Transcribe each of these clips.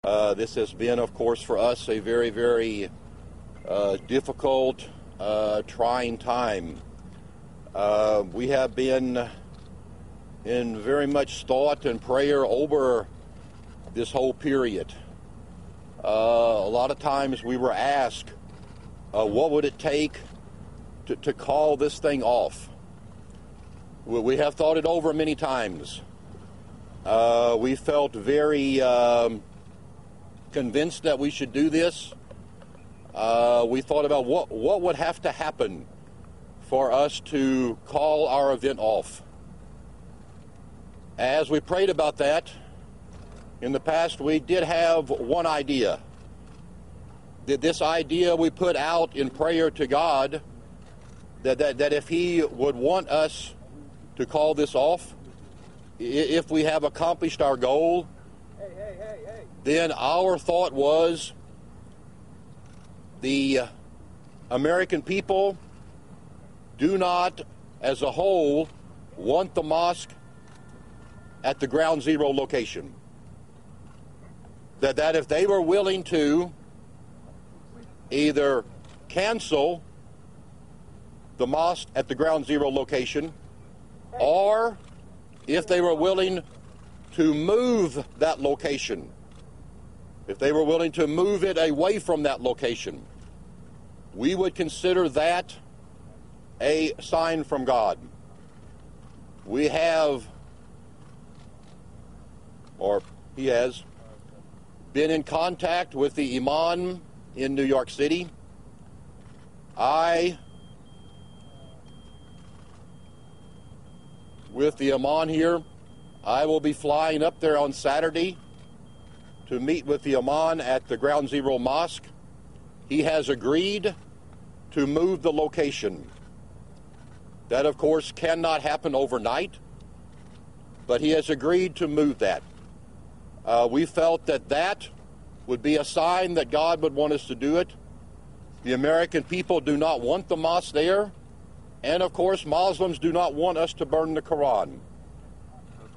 This has been, of course, for us a very, very difficult, trying time. We have been in very much thought and prayer over this whole period. A lot of times we were asked, what would it take to call this thing off? We have thought it over many times. We felt very convinced that we should do this. We thought about what would have to happen for us to call our event off. As we prayed about that, in the past we did have one idea. This idea we put out in prayer to God, that if He would want us to call this off, if we have accomplished our goal, then our thought was the American people do not, as a whole, want the mosque at the ground zero location. That if they were willing to either cancel the mosque at the ground zero location, or if they were willing to move that location, if they were willing to move it away from that location, we would consider that a sign from God. We have, or he has, been in contact with the Imam in New York City. With the Imam here, I will be flying up there on Saturday to meet with the Imam at the Ground Zero Mosque. He has agreed to move the location. That, of course, cannot happen overnight, but he has agreed to move that. We felt that would be a sign that God would want us to do it. The American people do not want the mosque there, and of course Muslims do not want us to burn the Quran.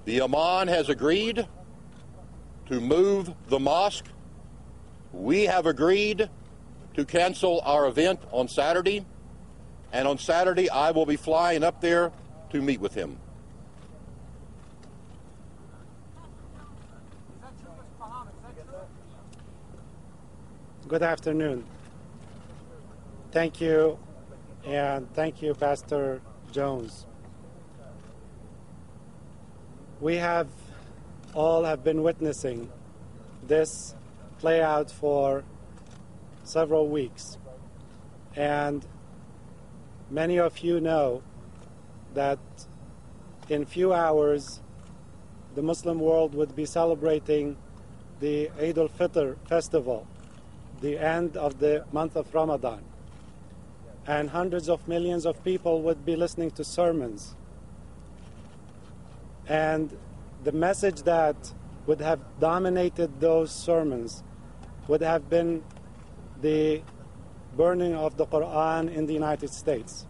The Imam has agreed to move the mosque. We have agreed to cancel our event on Saturday, and on Saturday I will be flying up there to meet with him. Good afternoon. Thank you, and thank you, Pastor Jones. We all have been witnessing this play out for several weeks, and many of you know that in few hours the Muslim world would be celebrating the Eid al-Fitr festival, the end of the month of Ramadan, and hundreds of millions of people would be listening to sermons. And the message that would have dominated those sermons would have been the burning of the Qur'an in the United States.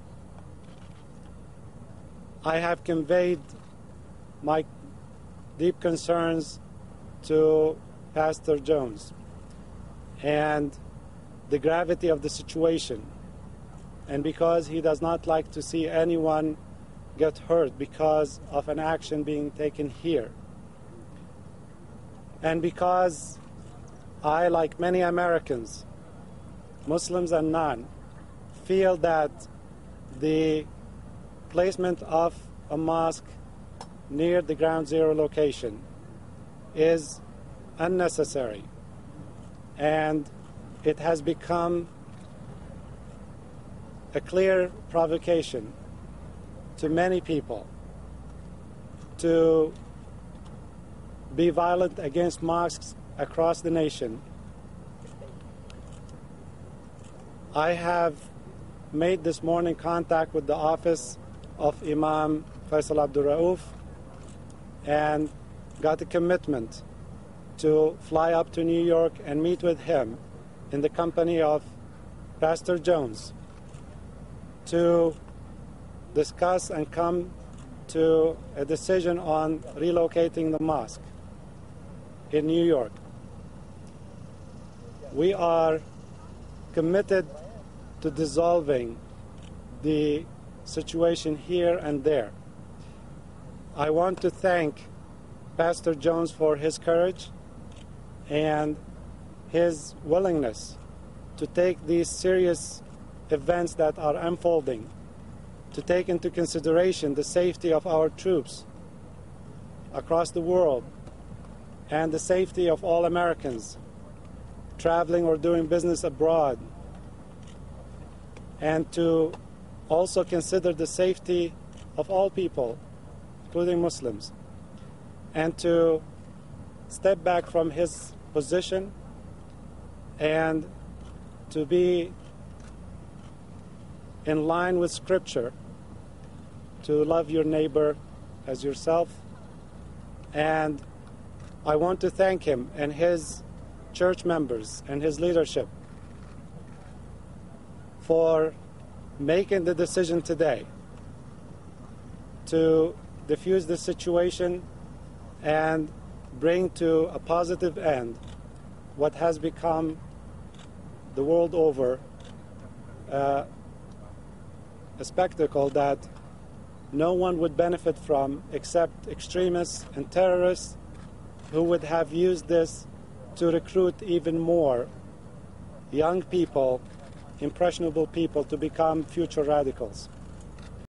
I have conveyed my deep concerns to Pastor Jones and the gravity of the situation, and because he does not like to see anyone get hurt because of an action being taken here, and because I, like many Americans, Muslims and non, feel that the placement of a mosque near the ground zero location is unnecessary, and it has become a clear provocation to many people to be violent against mosques across the nation. I have made this morning contact with the office of Imam Faisal Abdul Rauf and got a commitment to fly up to New York and meet with him in the company of Pastor Jones to discuss and come to a decision on relocating the mosque in New York. we are committed to dissolving the situation here and there. I want to thank Pastor Jones for his courage and his willingness to take these serious events that are unfolding, to take into consideration the safety of our troops across the world and the safety of all Americans traveling or doing business abroad, and to also consider the safety of all people, including Muslims, and to step back from his position and to be in line with Scripture, to love your neighbor as yourself. And I want to thank him and his church members and his leadership for making the decision today to diffuse the situation and bring to a positive end what has become the world over a spectacle that no one would benefit from except extremists and terrorists who would have used this to recruit even more young people, impressionable people, to become future radicals.